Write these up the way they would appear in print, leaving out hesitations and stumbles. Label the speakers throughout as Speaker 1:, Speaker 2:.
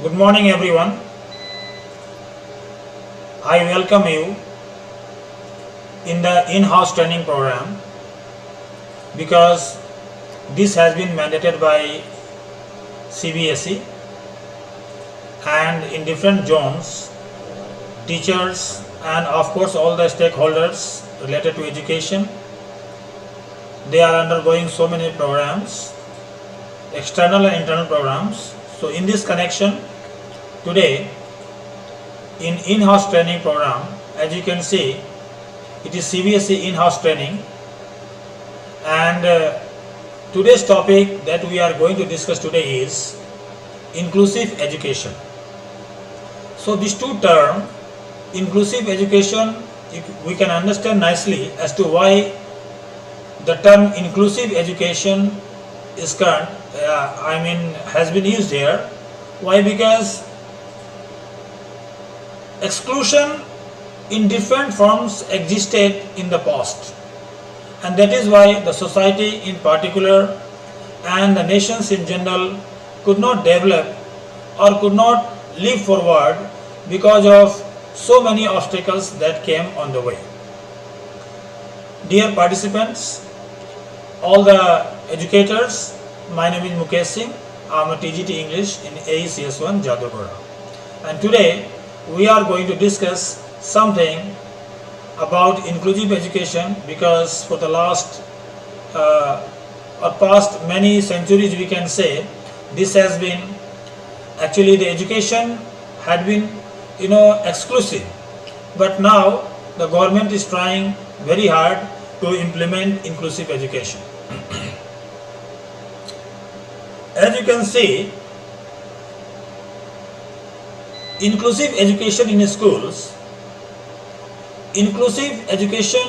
Speaker 1: Good morning, everyone. I welcome you in the in-house training program because this has been mandated by CBSE, and in different zones, teachers and of course all the stakeholders related to education, they are undergoing so many programs, external and internal programs. So in this connection, today in in-house training program, as you can see, it is CBSE in-house training, and today's topic that we are going to discuss today is inclusive education. So these two terms, inclusive education, we can understand nicely as to why the term inclusive education is has been used here. Why? Because exclusion in different forms existed in the past, and that is why the society in particular and the nations in general could not develop or could not leap forward because of so many obstacles that came on the way. Dear participants, all the educators, my name is Mukesh Singh. I am a TGT English in AECS 1 Jaduguda, and today we are going to discuss something about inclusive education, because for the past many centuries, we can say, this has been actually the education had been exclusive, but now the government is trying very hard to implement inclusive education. As you can see, inclusive education in schools. Inclusive education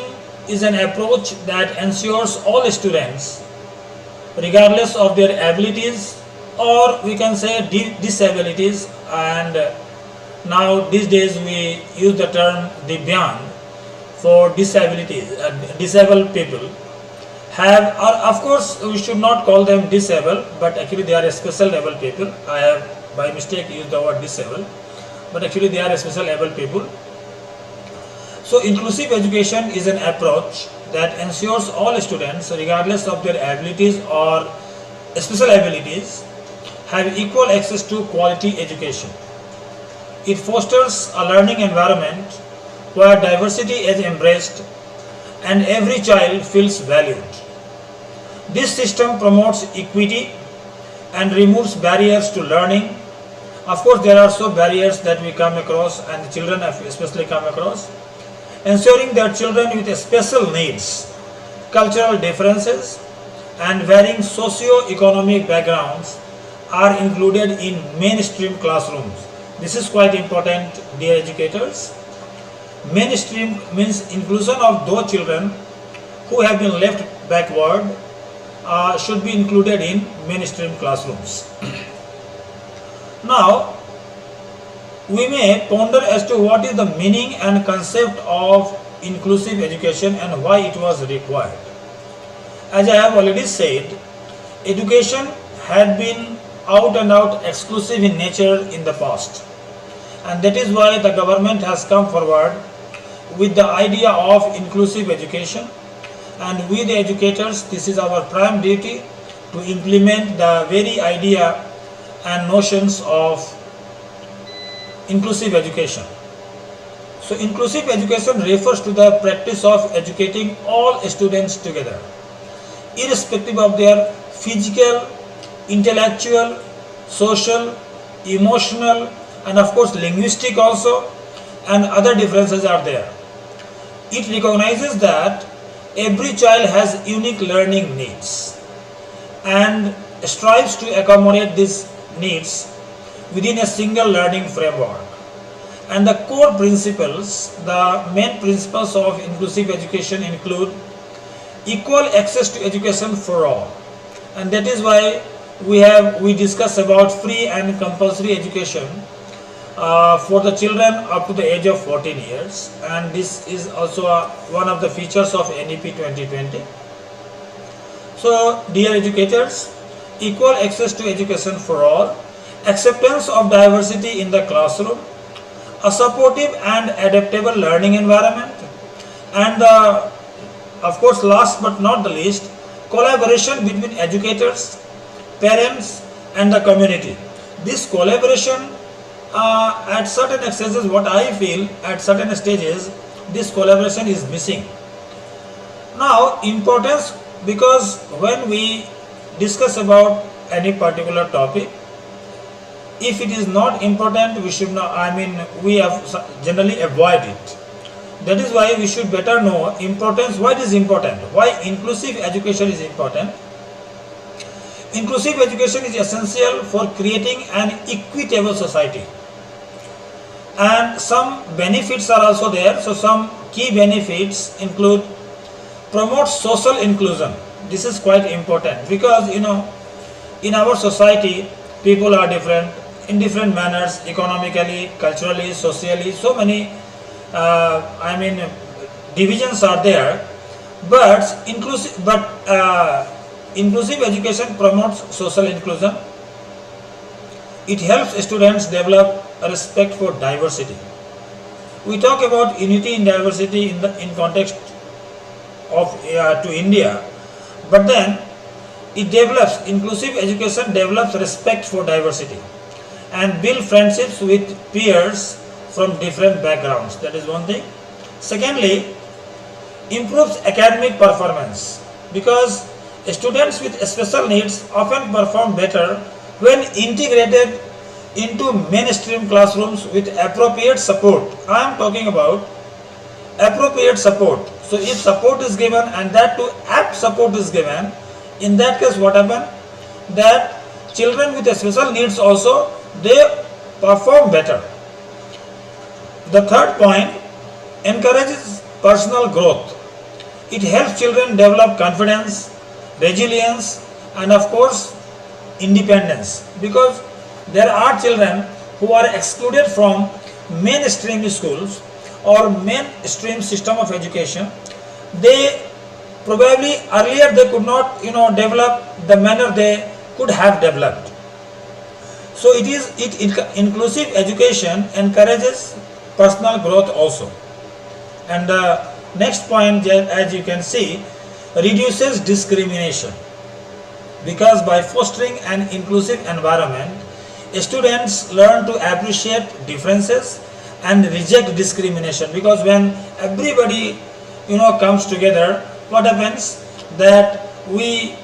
Speaker 1: is an approach that ensures all students, regardless of their abilities, or we can say disabilities, and now these days we use the term Divyang for disabilities, disabled people have, or of course we should not call them disabled, but actually they are special able people. I have by mistake used the word disabled, but actually they are special able people. So inclusive education is an approach that ensures all students, regardless of their abilities or special abilities, have equal access to quality education. It fosters a learning environment where diversity is embraced and every child feels valued. This system promotes equity and removes barriers to learning. Of course, there are so barriers that we come across, and the children have especially come across, ensuring that children with special needs, cultural differences, and varying socio-economic backgrounds are included in mainstream classrooms. This is quite important, dear educators. Mainstream means inclusion of those children who have been left backward should be included in mainstream classrooms. Now, we may ponder as to what is the meaning and concept of inclusive education and why it was required. As I have already said, education had been out and out exclusive in nature in the past, and that is why the government has come forward with the idea of inclusive education, and we the educators, this is our prime duty to implement the very idea and notions of inclusive education. So inclusive education refers to the practice of educating all students together, irrespective of their physical, intellectual, social, emotional, and of course linguistic also, and other differences are there. It recognizes that every child has unique learning needs and strives to accommodate these needs within a single learning framework. And the core principles, the main principles of inclusive education include equal access to education for all, and that is why we discuss about free and compulsory education for the children up to the age of 14 years, and this is also one of the features of NEP 2020. So dear educators, equal access to education for all acceptance of diversity in the classroom, a supportive and adaptable learning environment, and of course, last but not the least, collaboration between educators, parents, and the community. This collaboration, at certain stages, what I feel at certain stages, this collaboration is missing. Now, importance, because when we discuss about any particular topic, if it is not important, we should not, we have generally avoid it. That is why we should better know importance, why it is important, why inclusive education is important. Inclusive education is essential for creating an equitable society. And some benefits are also there. So some key benefits include promote social inclusion. This is quite important because in our society people are different in different manners, economically, culturally, socially, so many divisions are there, but inclusive education promotes social inclusion. It helps students develop a respect for diversity. We talk about unity in diversity in context of to India, but then it develops, inclusive education develops respect for diversity and build friendships with peers from different backgrounds. That is one thing. Secondly, improves academic performance because students with special needs often perform better when integrated into mainstream classrooms with appropriate support. I am talking about appropriate support. So if support is given and that too apt support is given, in that case what happens? That children with special needs also, they perform better. The third point, encourages personal growth. It helps children develop confidence, resilience, and of course independence, because there are children who are excluded from mainstream schools or mainstream system of education. They probably earlier they could not develop the manner they could have developed. So inclusive education encourages personal growth also. And the next point, as you can see, reduces discrimination, because by fostering an inclusive environment, students learn to appreciate differences and reject discrimination. Because when everybody comes together, what happens? That we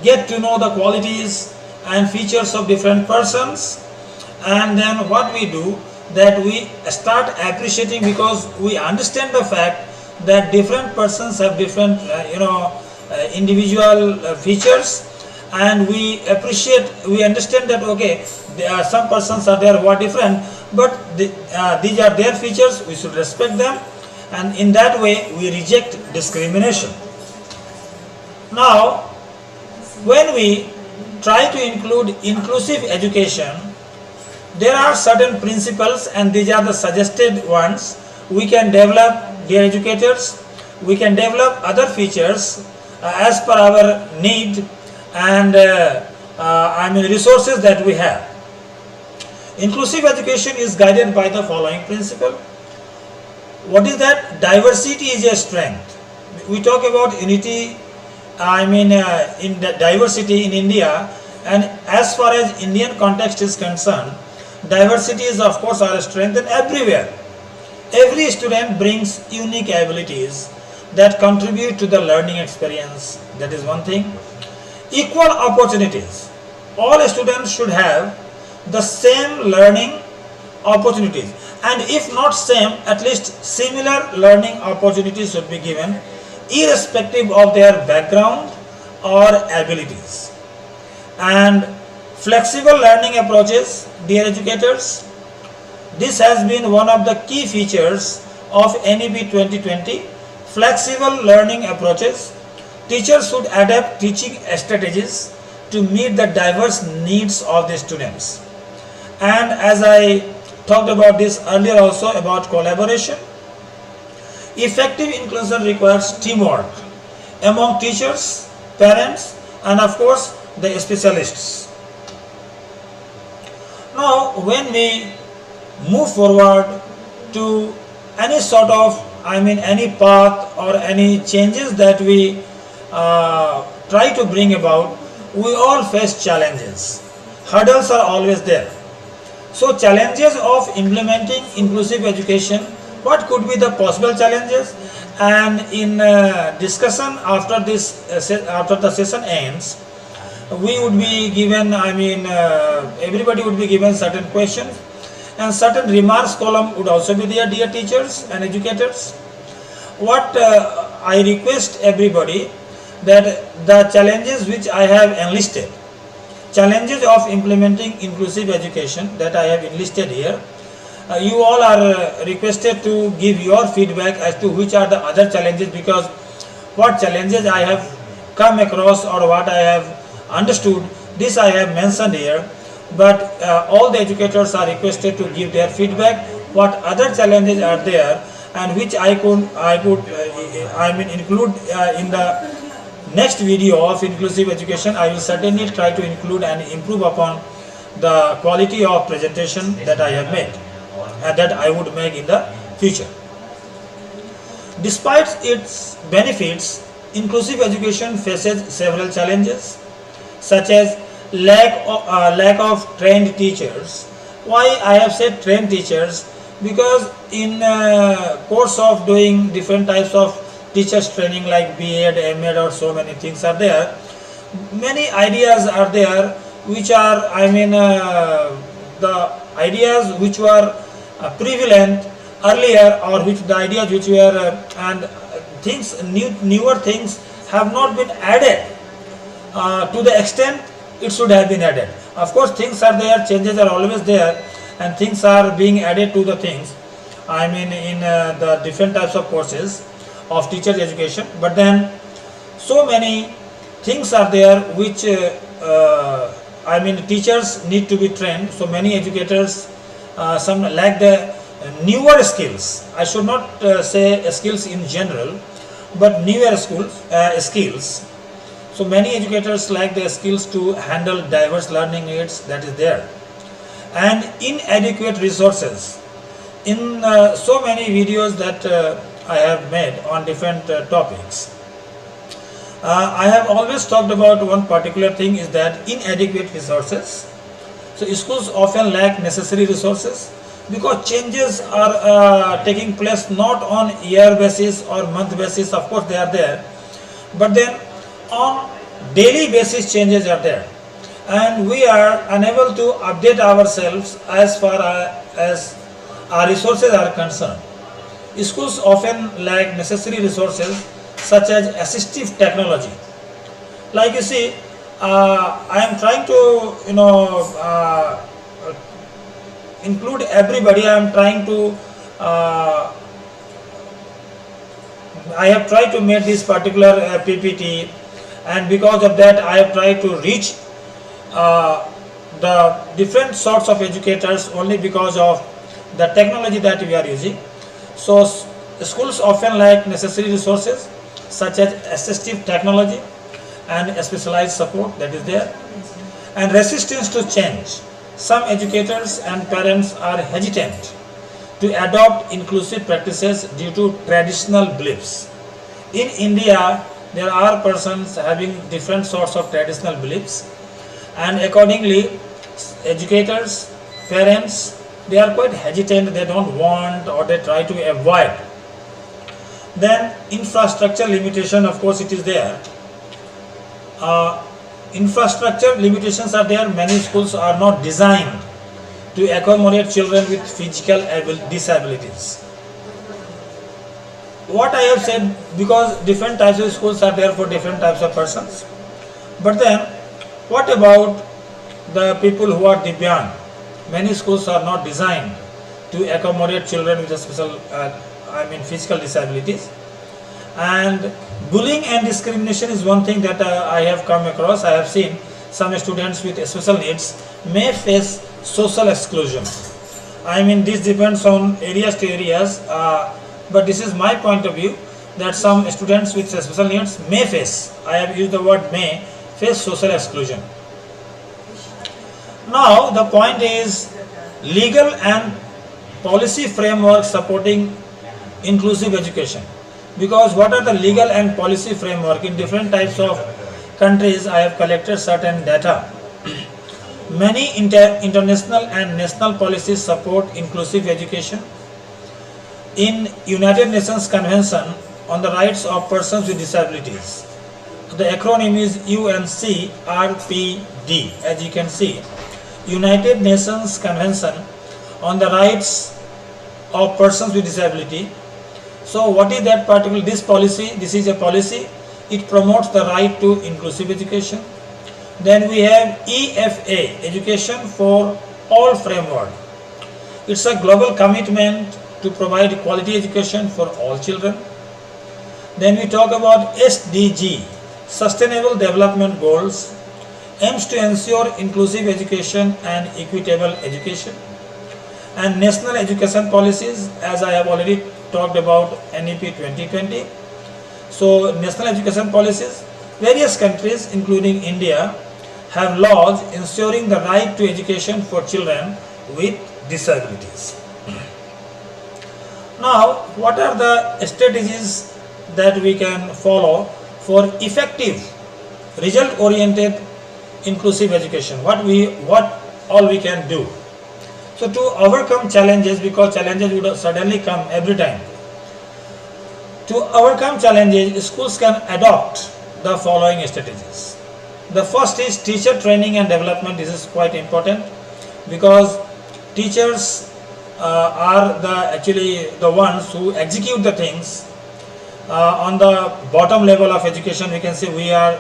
Speaker 1: get to know the qualities and features of different persons, and then what we do, that we start appreciating, because we understand the fact that different persons have different individual features, and we understand that okay, there are some persons are there who are different, but these are their features, we should respect them, and in that way we reject discrimination. Now, when we try to include inclusive education, there are certain principles, and these are the suggested ones. We can develop, dear educators, we can develop other features as per our need and resources that we have. Inclusive education is guided by the following principle. What is that? Diversity is a strength. We talk about unity, in the diversity in India, and as far as Indian context is concerned, diversity is of course our strength, and everywhere. Every student brings unique abilities that contribute to the learning experience. That is one thing. Equal opportunities. All students should have the same learning opportunities, and if not same, at least similar learning opportunities should be given, irrespective of their background or abilities. And flexible learning approaches, dear educators, this has been one of the key features of NEP 2020. Flexible learning approaches. Teachers should adapt teaching strategies to meet the diverse needs of the students. And as I talked about this earlier also about collaboration, effective inclusion requires teamwork among teachers, parents, and of course the specialists. when we move forward to any sort of, any path or any changes that we try to bring about, we all face challenges. Hurdles are always there. So challenges of implementing inclusive education, what could be the possible challenges? And in discussion after this, after the session ends, we would be given, everybody would be given certain questions, and certain remarks column would also be there, dear teachers and educators. What I request everybody, that the challenges which I have enlisted, challenges of implementing inclusive education that I have enlisted here, you all are requested to give your feedback as to which are the other challenges, because what challenges I have come across or what I have understood, this I have mentioned here, but all the educators are requested to give their feedback, what other challenges are there, and which I could include in the next video of inclusive education. I will certainly try to include and improve upon the quality of presentation that I have made and that I would make in the future. Despite its benefits, inclusive education faces several challenges, such as lack of trained teachers. Why I have said trained teachers? Because in course of doing different types of teachers training like B.Ed, M.Ed or so many things are there, many ideas are there which are, the ideas which were prevalent earlier, or which the ideas which were and things, newer things have not been added to the extent it should have been added. Of course things are there, changes are always there, and things are being added to the things, in the different types of courses of teacher education, but then so many things are there which teachers need to be trained. So many educators some lack the newer skills. I should not say skills in general, but newer skills. So many educators lack the skills to handle diverse learning needs, that is there, and inadequate resources. In so many videos that I have made on different topics, I have always talked about one particular thing, is that inadequate resources. So schools often lack necessary resources because changes are taking place not on year basis or month basis. Of course they are there, but then on daily basis changes are there, and we are unable to update ourselves as far as our resources are concerned. Schools often lack necessary resources such as assistive technology. Like you see, I am trying to include everybody. I am trying to I have tried to make this particular PPT, and because of that I have tried to reach the different sorts of educators only because of the technology that we are using. So schools often lack necessary resources such as assistive technology and specialized support, that is there, and resistance to change. Some educators and parents are hesitant to adopt inclusive practices due to traditional beliefs. In India, there are persons having different sorts of traditional beliefs, and accordingly educators, parents, they are quite hesitant, they don't want or they try to avoid. Then infrastructure limitation, of course it is there. Infrastructure limitations are there. Many schools are not designed to accommodate children with physical disabilities. What I have said, because different types of schools are there for different types of persons. But then what about the people who are Divyang? Many schools are not designed to accommodate children with a special physical disabilities. And bullying and discrimination is one thing that I have come across. I have seen some students with special needs may face social exclusion. This depends on areas to areas, but this is my point of view, that some students with special needs may face, I have used the word may, face social exclusion. Now the point is, Legal and policy framework supporting inclusive education. Because what are the legal and policy framework in different types of countries? I have collected certain data. Many international and national policies support inclusive education. In United Nations Convention on the Rights of Persons with Disabilities, the acronym is UNCRPD, as you can see. United Nations Convention on the Rights of Persons with Disability. So what is that particular, this policy? This is a policy. It promotes the right to inclusive education. Then we have EFA, Education for All framework. It's a global commitment to provide quality education for all children. Then we talk about SDG, Sustainable Development Goals, aims to ensure inclusive education and equitable education. And national education policies, as I have already talked about NEP 2020. So national education policies, various countries including India have laws ensuring the right to education for children with disabilities. Now, what are the strategies that we can follow for effective, result-oriented, inclusive education? What all we can do? So, to overcome challenges, because challenges would suddenly come every time. To overcome challenges, schools can adopt the following strategies. The first is teacher training and development. This is quite important because teachers are actually the ones who execute the things. On the bottom level of education, we can say we are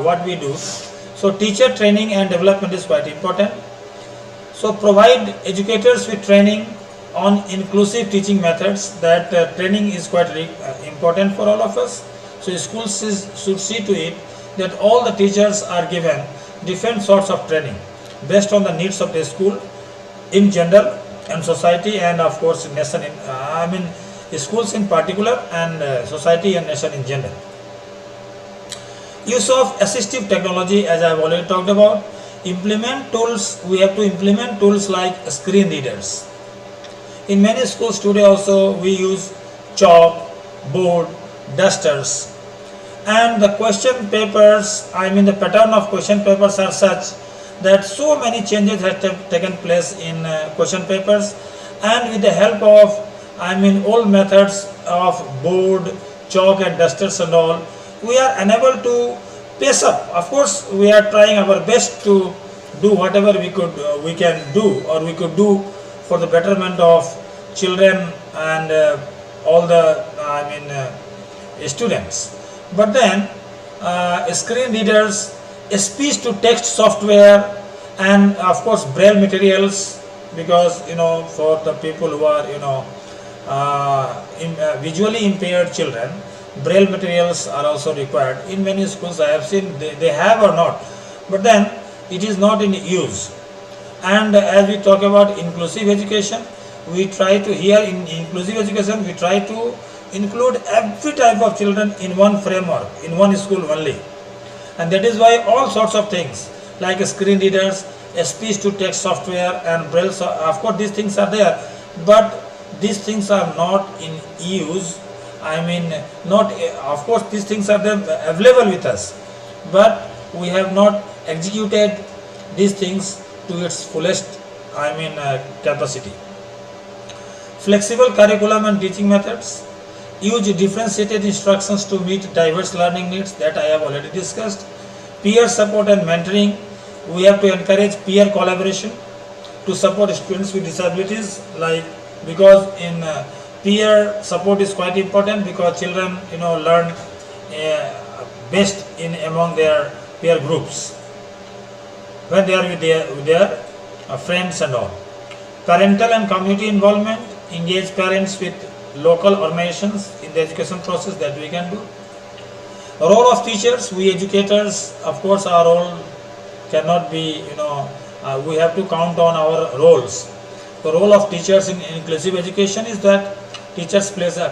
Speaker 1: what we do. So teacher training and development is quite important. So provide educators with training on inclusive teaching methods. That training is quite important for all of us. So schools should see to it that all the teachers are given different sorts of training based on the needs of the school in general and society, and of course nation schools in particular, and society and nation in general. Use of assistive technology, as I have already talked about. Implement tools. We have to implement tools like screen readers. In many schools today also we use chalk, board, dusters, and the question papers, the pattern of question papers are such that so many changes have taken place in question papers, and with the help of old methods of board, chalk and dusters and all, we are unable to pace up. Of course we are trying our best to do whatever we can do, or we could do for the betterment of children and all the students. But then screen readers, speech to text software, and of course braille materials, because for the people who are visually impaired children, braille materials are also required. In many schools I have seen they have or not, but then it is not in use. And as we talk about inclusive education, we try to, here in inclusive education, we try to include every type of children in one framework, in one school only. And that is why all sorts of things like screen readers, speech to text software and braille, of course these things are there, but these things are not in use. Not, of course these things are there available with us, but we have not executed these things to its fullest capacity. Flexible curriculum and teaching methods. Use differentiated instructions to meet diverse learning needs, that I have already discussed. Peer support and mentoring. We have to encourage peer collaboration to support students with disabilities, because in peer support is quite important, because children learn best in among their peer groups when they are with their friends and all. Parental and community involvement. Engage parents with local organizations in the education process, that we can do. Role of teachers. We educators, of course our role cannot be, we have to count on our roles. The role of teachers in inclusive education is that teachers plays a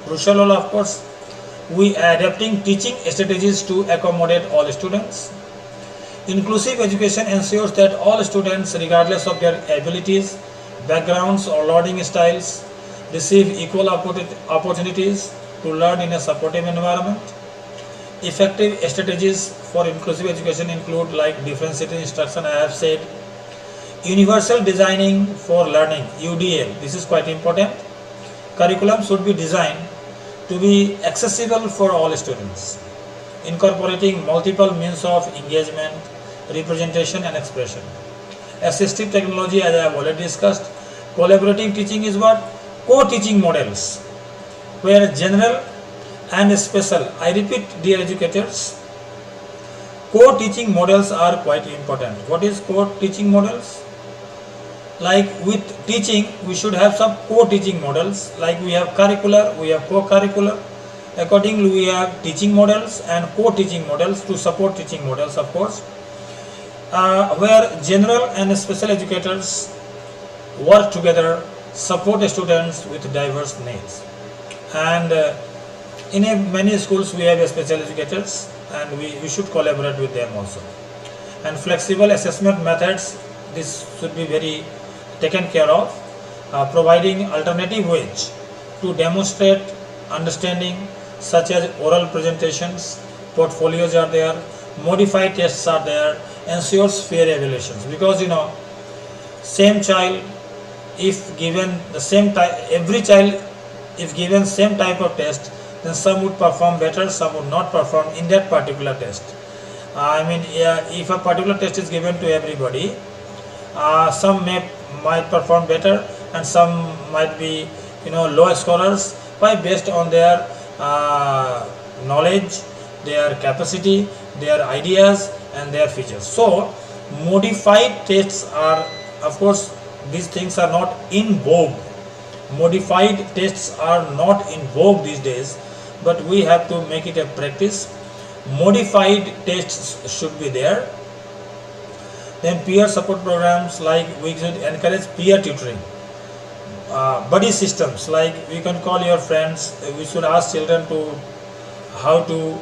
Speaker 1: crucial role, of course. We are adapting teaching strategies to accommodate all students. Inclusive education ensures that all students, regardless of their abilities, backgrounds or learning styles receive equal opportunities to learn in a supportive environment. Effective strategies for inclusive education include like differentiated instruction, I have said, universal designing for learning, UDL, this is quite important. Curriculum should be designed to be accessible for all students, incorporating multiple means of engagement, representation and expression. Assistive technology, as I have already discussed. Collaborative teaching is what? Co-teaching models, where general and special, I repeat dear educators, co-teaching models are quite important. What is co-teaching models? Like with teaching, we should have some co-teaching models, like we have curricular, we have co-curricular. Accordingly, we have teaching models and co-teaching models to support teaching models, of course, where general and special educators work together, support students with diverse needs. And in many schools we have special educators, and we should collaborate with them also. And flexible assessment methods, this should be very taken care of, providing alternative ways to demonstrate understanding, such as oral presentations, portfolios are there, modified tests are there, ensures fair evaluations. Because same child, if given the same type, every child if given same type of test, then some would perform better, some would not perform in that particular test. If a particular test is given to everybody, some might perform better and some might be low scorers, by based on their knowledge, their capacity, their ideas and their features. So modified tests are, of course, these things are not in vogue. Modified tests are not in vogue these days, but we have to make it a practice. Modified tests should be there. Then peer support programs, like we should encourage peer tutoring. Buddy systems, like we can call your friends, we should ask children to how to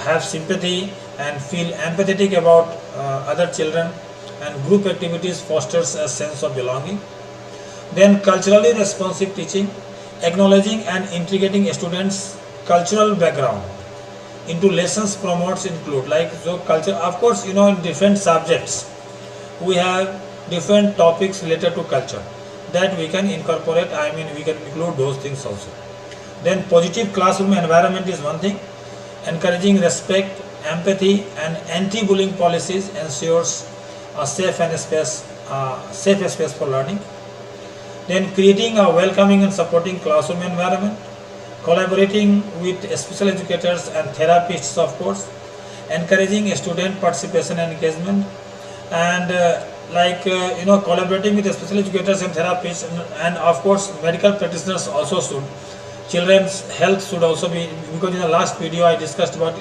Speaker 1: have sympathy and feel empathetic about other children, and group activities fosters a sense of belonging. Then culturally responsive teaching, acknowledging and integrating students' cultural background into lessons promotes include, like, so culture, of course, in different subjects we have different topics related to culture that we can incorporate, we can include those things also. Then positive classroom environment is one thing. Encouraging respect, empathy and anti-bullying policies ensures a safe space for learning. Then creating a welcoming and supporting classroom environment, collaborating with special educators and therapists, of course, encouraging student participation and engagement, and collaborating with special educators and therapists, and of course medical practitioners also should. Children's health should also be, because in the last video I discussed about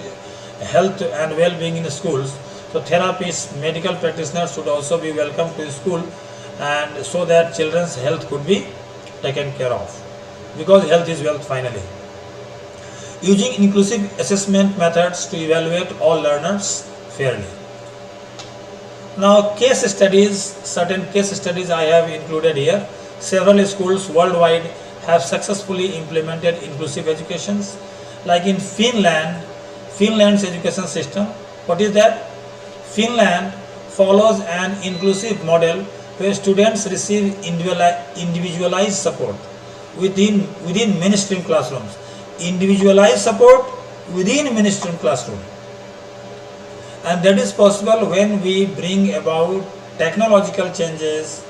Speaker 1: health and well-being in schools. So therapists, medical practitioners should also be welcome to school, and so that children's health could be taken care of, because health is wealth finally. Using inclusive assessment methods to evaluate all learners fairly. Now case studies, certain case studies I have included here. Several schools worldwide have successfully implemented inclusive educations, like in Finland's education system. What is that? Finland follows an inclusive model where students receive individualized support within mainstream classrooms. Individualized support within mainstream classroom. And that is possible when we bring about technological changes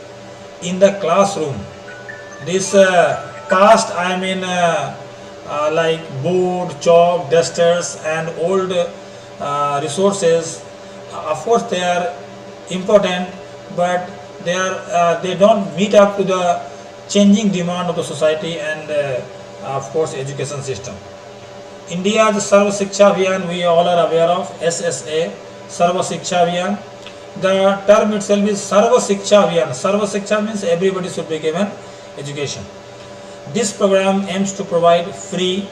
Speaker 1: in the classroom. This past, like board, chalk, dusters and old resources, of course they are important, but they don't meet up to the changing demand of the society and of course education system. India's Sarva Shiksha Abhiyan, we all are aware of, SSA, Sarva Shiksha Abhiyan. The term itself is Sarva Shiksha Abhiyan. Sarva Shiksha means everybody should be given education. This program aims to provide free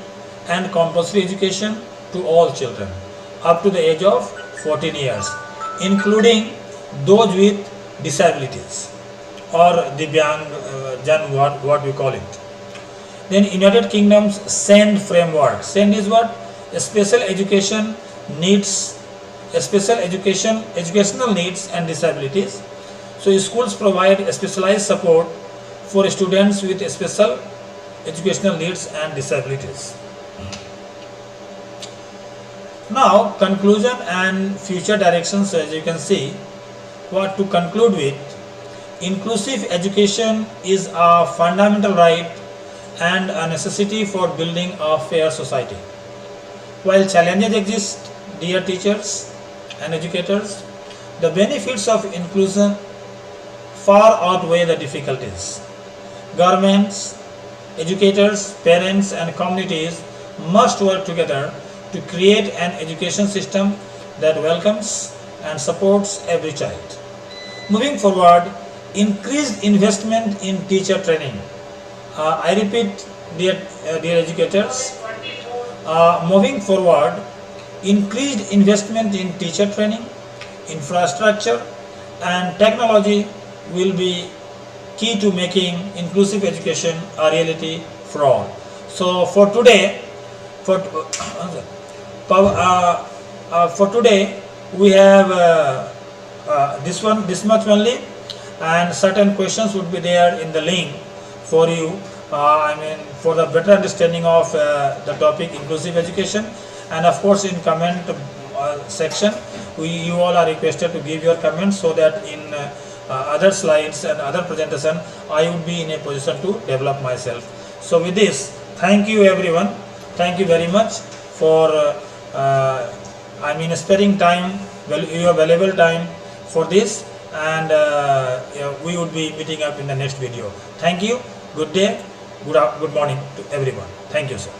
Speaker 1: and compulsory education to all children up to the age of 14 years, including those with disabilities. or Divyang Jan, what we call it. Then United Kingdom's SEND framework. SEND is what? A special education needs, educational needs and disabilities. So schools provide specialized support for students with special educational needs and disabilities. Now conclusion and future directions, as you can see, what to conclude with, inclusive education is a fundamental right and a necessity for building a fair society. While challenges exist, dear teachers and educators, the benefits of inclusion far outweigh the difficulties. Governments, educators, parents, and communities must work together to create an education system that welcomes and supports every child. Moving forward, increased investment in teacher training. I repeat, dear educators, moving forward, increased investment in teacher training, infrastructure, and technology will be key to making inclusive education a reality for all. So for today, for today we have this much only, and certain questions would be there in the link for you. For the better understanding of the topic inclusive education, and of course in comment section you all are requested to give your comments, so that in other slides and other presentation I would be in a position to develop myself. So with this, thank you everyone, thank you very much for sparing time, your valuable time for this, and we would be meeting up in the next video. Thank you, good day, good morning to everyone. Thank you, sir.